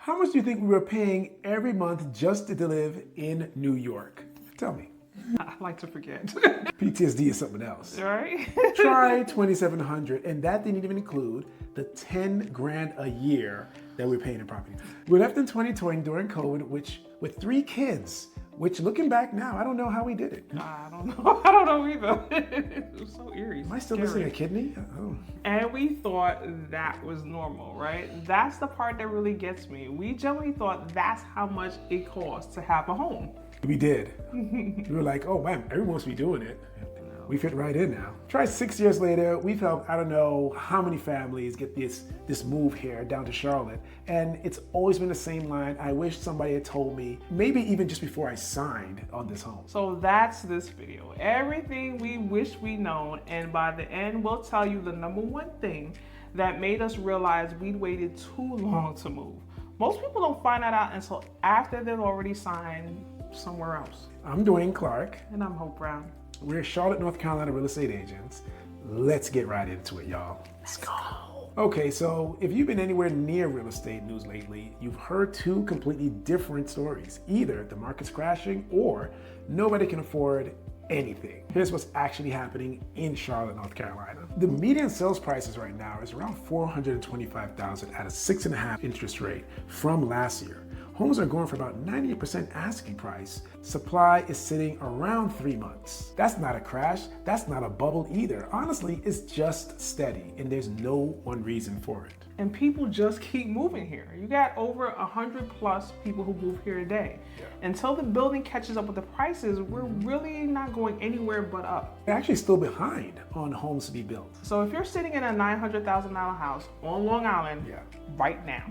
How much do you think we were paying every month just to live in New York? Tell me. I like to forget. PTSD is something else. Right? Try 2,700, and that didn't even include the 10 grand a year that we're paying in property. We left in 2020 during COVID, with 3 kids, which looking back now, I don't know how we did it. I don't know. I don't know either. It was so eerie. Am I still missing a kidney? Oh. And we thought that was normal, right? That's the part that really gets me. We generally thought that's how much it costs to have a home. We did. We were like, oh man, everyone must be doing it. We fit right in now. Try 6 years later, we've helped I don't know how many families get this move here down to Charlotte. And it's always been the same line. I wish somebody had told me, maybe even just before I signed on this home. So that's this video. Everything we wish we known, and by the end, we'll tell you the number one thing that made us realize we'd waited too long to move. Most people don't find that out until after they've already signed somewhere else. I'm Duane Clarke. And I'm Hope Brown. We're Charlotte, North Carolina real estate agents. Let's get right into it, y'all. Let's go. Okay, so if you've been anywhere near real estate news lately, you've heard 2 completely different stories. Either the market's crashing or nobody can afford anything. Here's what's actually happening in Charlotte, North Carolina. The median sales prices right now is around $425,000 at a 6.5% interest rate from last year. Homes are going for about 98% asking price. Supply is sitting around 3 months. That's not a crash. That's not a bubble either. Honestly, it's just steady, and there's no one reason for it. And people just keep moving here. You got over 100 plus people who move here a day. Yeah. Until the building catches up with the prices, we're really not going anywhere but up. We're actually still behind on homes to be built. So if you're sitting in a $900,000 house on Long Island right now,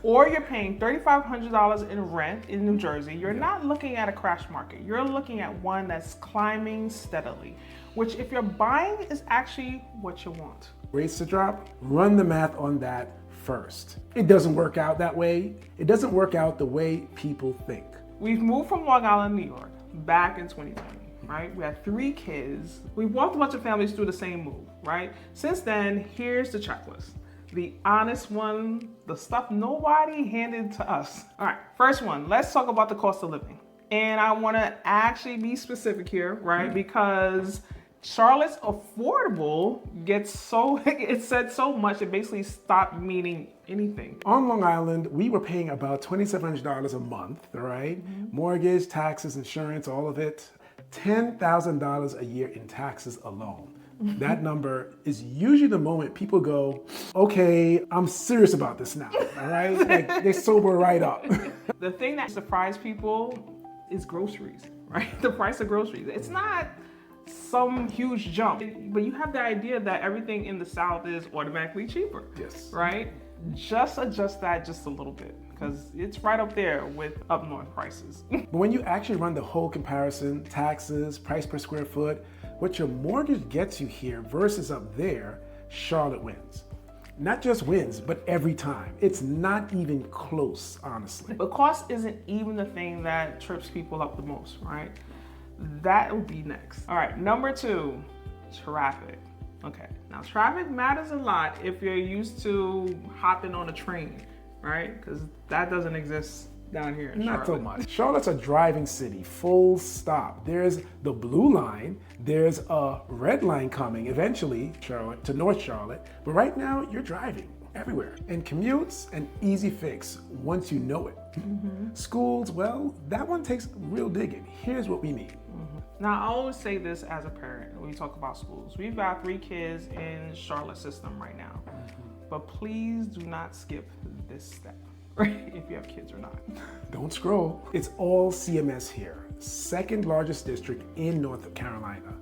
or you're paying $3,500 in rent in New Jersey, you're not looking at a crash market. You're looking at one that's climbing steadily, which if you're buying is actually what you want. Rates to drop, run the math on that first. It doesn't work out that way. It doesn't work out the way people think. We've moved from Long Island, New York, back in 2020. Right? We had 3 kids. We walked a bunch of families through the same move, right? Since then, here's the checklist. The honest one, the stuff nobody handed to us. All right, first one, let's talk about the cost of living. And I wanna actually be specific here, right? Because Charlotte's affordable it said so much, it basically stopped meaning anything. On Long Island, we were paying about $2,700 a month, all right? Mortgage, taxes, insurance, all of it. $10,000 a year in taxes alone. That number is usually the moment people go, okay, I'm serious about this now, all right? Like they sober right up. The thing that surprised people is groceries, right? The price of groceries. It's not some huge jump, but you have the idea that everything in the South is automatically cheaper, right? Just adjust that just a little bit, because it's right up there with up north prices. But when you actually run the whole comparison, taxes, price per square foot, what your mortgage gets you here versus up there, Charlotte wins. Not just wins, but every time. It's not even close, honestly. But cost isn't even the thing that trips people up the most, right? That will be next. All right, number 2, traffic. Okay, now traffic matters a lot if you're used to hopping on a train, right? Because that doesn't exist down here in Charlotte. Not so much. Charlotte's a driving city, full stop. There's the blue line, there's a red line coming eventually, Charlotte to North Charlotte, but right now you're driving everywhere. And Commute's an easy fix once you know it. Schools, well, that one takes real digging. Here's what we mean. Now, I always say this as a parent when we talk about schools. We've got 3 kids in Charlotte system right now, but please do not skip this step, right? If you have kids or not. Don't scroll. It's all CMS here. 2nd largest district in North Carolina.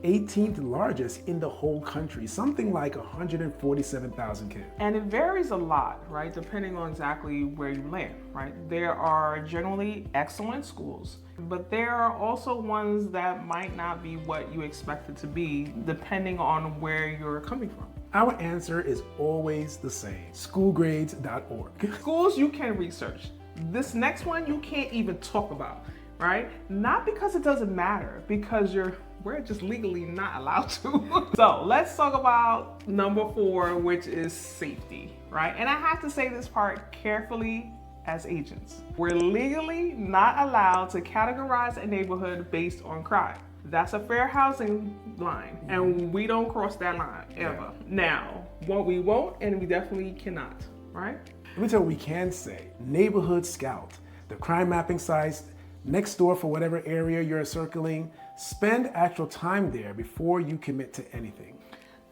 18th largest in the whole country, something like 147,000 kids. And it varies a lot, right? Depending on exactly where you land, right? There are generally excellent schools, but there are also ones that might not be what you expect it to be, depending on where you're coming from. Our answer is always the same, schoolgrades.org. Schools you can research. This next one you can't even talk about, right? Not because it doesn't matter, because we're just legally not allowed to. So let's talk about number 4, which is safety, right? And I have to say this part carefully as agents. We're legally not allowed to categorize a neighborhood based on crime. That's a fair housing line, and we don't cross that line ever. Now, what we won't and we definitely cannot, right? Let me tell you what we can say. Neighborhood Scout, the crime mapping sites next door for whatever area you're circling. Spend actual time there before you commit to anything.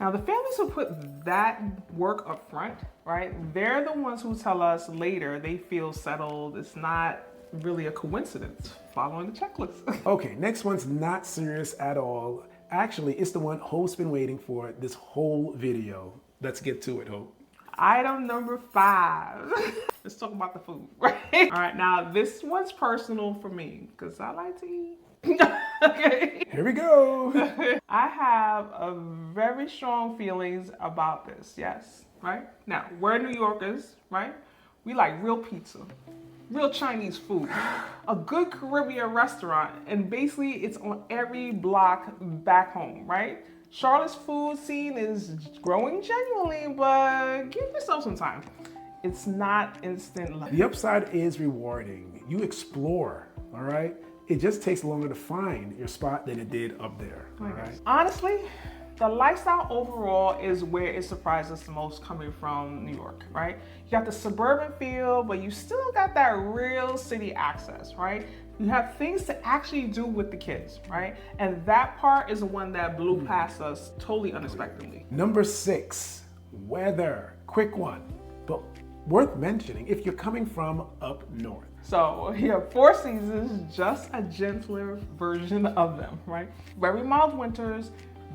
Now, the families who put that work up front, right, they're the ones who tell us later they feel settled. It's not really a coincidence following the checklist. Okay, next one's not serious at all. Actually, it's the one Hope's been waiting for this whole video. Let's get to it, Hope. Item number 5. Let's talk about the food, right? All right, now this one's personal for me because I like to eat. Okay. Here we go. I have a very strong feelings about this, yes, right? Now, we're New Yorkers, right? We like real pizza, real Chinese food, a good Caribbean restaurant, and basically it's on every block back home, right? Charlotte's food scene is growing genuinely, but give yourself some time. It's not instant love. The upside is rewarding. You explore, all right? It just takes longer to find your spot than it did up there, all right? Honestly, the lifestyle overall is where it surprised us the most coming from New York, right? You got the suburban feel, but you still got that real city access, right? You have things to actually do with the kids, right? And that part is the one that blew past us totally unexpectedly. Number 6, weather. Quick one, but worth mentioning if you're coming from up north. So you have 4 seasons, just a gentler version of them, right? Very mild winters,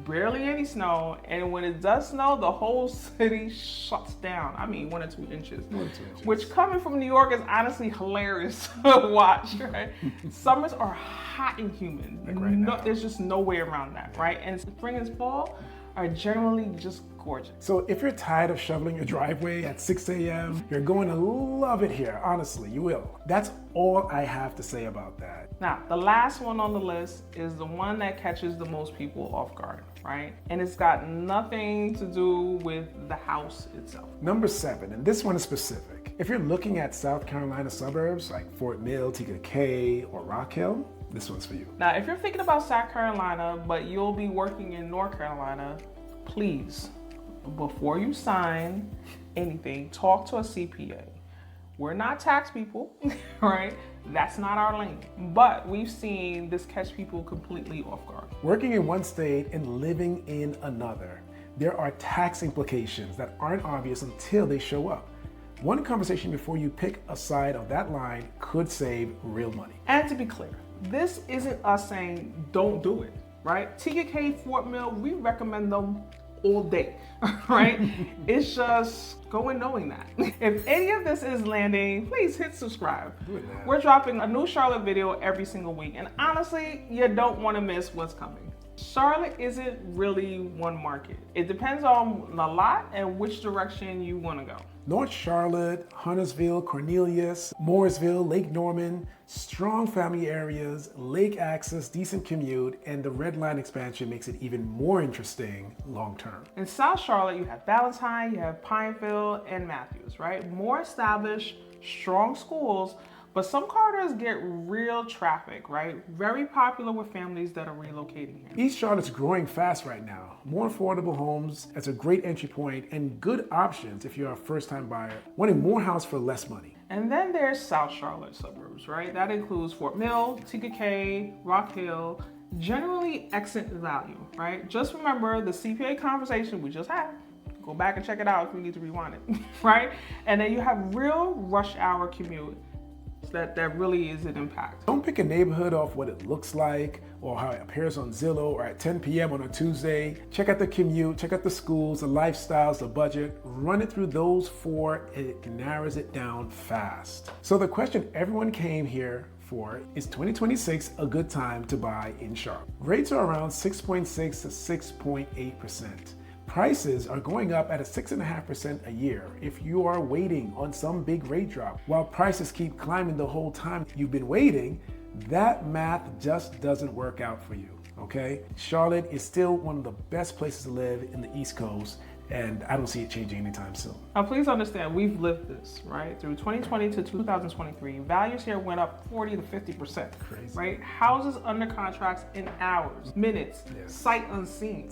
barely any snow, and when it does snow, the whole city shuts down. I mean, 1 or 2 inches. 1 or 2 inches. Which coming from New York is honestly hilarious to watch, right? Summers are hot and humid. Like right now. There's just no way around that, right? And spring and fall are generally just gorgeous. So if you're tired of shoveling your driveway at 6 a.m., you're going to love it here. Honestly, you will. That's all I have to say about that. Now, the last one on the list is the one that catches the most people off guard, right? And it's got nothing to do with the house itself. Number 7, and this one is specific. If you're looking at South Carolina suburbs like Fort Mill, TK, or Rock Hill, this one's for you. Now, if you're thinking about South Carolina, but you'll be working in North Carolina, please, before you sign anything, talk to a CPA. We're not tax people, right? That's not our lane. But we've seen this catch people completely off guard. Working in one state and living in another, there are tax implications that aren't obvious until they show up. One conversation before you pick a side of that line could save real money. And to be clear, this isn't us saying don't do it, right? TK, Fort Mill, we recommend them all day, right? It's just go in knowing that. If any of this is landing, please hit subscribe. We're dropping a new Charlotte video every single week, and honestly, you don't want to miss what's coming. Charlotte isn't really one market. It depends on a lot and which direction you want to go. North Charlotte, Huntersville, Cornelius, Mooresville, Lake Norman, strong family areas, lake access, decent commute, and the Red Line expansion makes it even more interesting long term. In South Charlotte, you have Valentine, you have Pineville, and Matthews, right? More established, strong schools, but some corridors get real traffic, right? Very popular with families that are relocating here. East Charlotte's growing fast right now. More affordable homes as a great entry point and good options if you're a first-time buyer wanting more house for less money. And then there's South Charlotte suburbs, right? That includes Fort Mill, TK, Rock Hill, generally excellent value, right? Just remember the CPA conversation we just had. Go back and check it out if you need to rewind it, right? And then you have real rush hour commute. That really is an impact. Don't pick a neighborhood off what it looks like or how it appears on Zillow or at 10 p.m. on a Tuesday. Check out the commute, check out the schools, the lifestyles, the budget. Run it through those 4 and it narrows it down fast. So the question everyone came here for is 2026 a good time to buy in Charlotte? Rates are around 6.6 to 6.8%. Prices are going up at a 6.5% a year if you are waiting on some big rate drop. While prices keep climbing the whole time you've been waiting, that math just doesn't work out for you, okay? Charlotte is still one of the best places to live in the East Coast, and I don't see it changing anytime soon. Now, please understand, we've lived this, right? Through 2020 to 2023, values here went up 40 to 50%, Crazy. right? Houses under contracts in hours, minutes, Yes. sight unseen.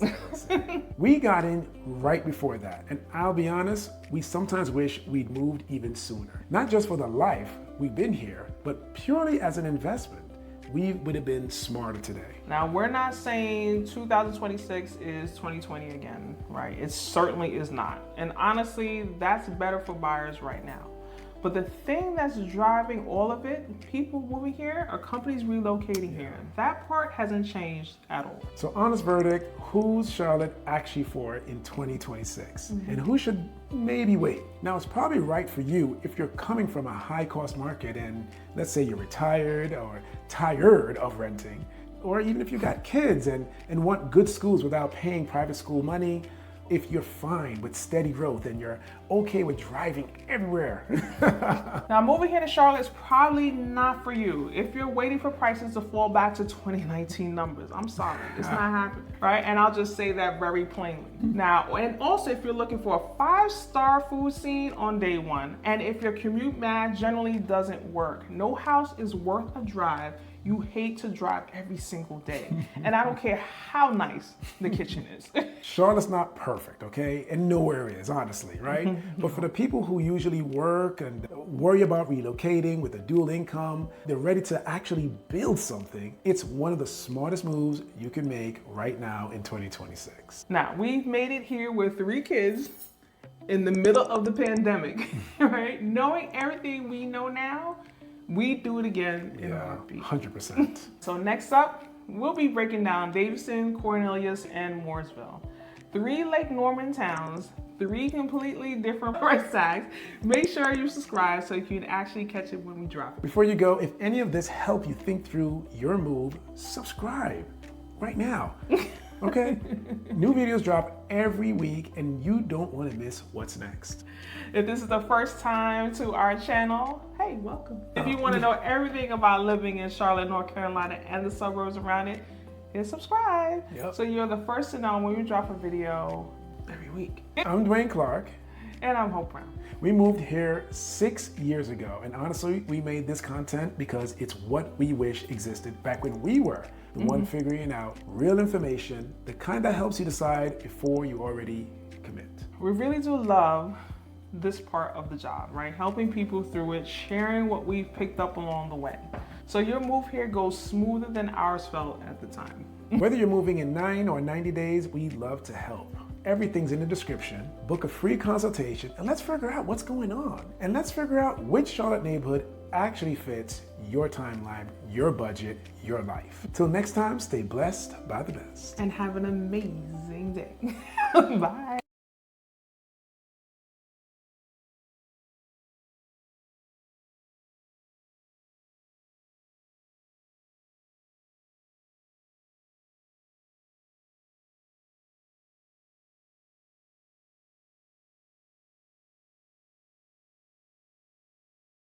We got in right before that, and I'll be honest, we sometimes wish we'd moved even sooner. Not just for the life we've been here, but purely as an investment. We would have been smarter today. Now, we're not saying 2026 is 2020 again, right? It certainly is not. And honestly, that's better for buyers right now. But the thing that's driving all of it, people moving here, are companies relocating here. That part hasn't changed at all. So honest verdict, who's Charlotte actually for in 2026? And who should maybe wait? Now, it's probably right for you if you're coming from a high cost market and let's say you're retired or tired of renting, or even if you got kids and want good schools without paying private school money. If you're fine with steady growth and you're okay with driving everywhere. Now, moving here to Charlotte is probably not for you. If you're waiting for prices to fall back to 2019 numbers, I'm sorry, it's not happening, right? And I'll just say that very plainly. Now, and also if you're looking for a 5-star food scene on day one, and if your commute math generally doesn't work, no house is worth a drive you hate to drive every single day. And I don't care how nice the kitchen is. Charlotte's not perfect, okay? And nowhere is, honestly, right? But for the people who usually work and worry about relocating with a dual income, they're ready to actually build something. It's one of the smartest moves you can make right now in 2026. Now, we've made it here with 3 kids in the middle of the pandemic, right? Knowing everything we know now, we'd do it again in a heartbeat. 100%. So next up, we'll be breaking down Davidson, Cornelius, and Mooresville. 3 Lake Norman towns, 3 completely different price tags. Make sure you subscribe so you can actually catch it when we drop it. Before you go, if any of this helped you think through your move, subscribe right now. Okay? New videos drop every week and you don't want to miss what's next. If this is the first time to our channel, hey, welcome. If you want to know everything about living in Charlotte, North Carolina and the suburbs around it, hit subscribe. So you're the first to know when we drop a video every week. I'm Duane Clarke. And I'm Hope Brown. We moved here 6 years ago, and honestly, we made this content because it's what we wish existed back when we were the one figuring out real information, the kind that helps you decide before you already commit. We really do love this part of the job, right? Helping people through it, sharing what we've picked up along the way. So your move here goes smoother than ours felt at the time. Whether you're moving in 9 or 90 days, we'd love to help. Everything's in the description. Book a free consultation and let's figure out what's going on. And let's figure out which Charlotte neighborhood actually fits your timeline, your budget, your life. Till next time, stay blessed by the best. And have an amazing day. Bye.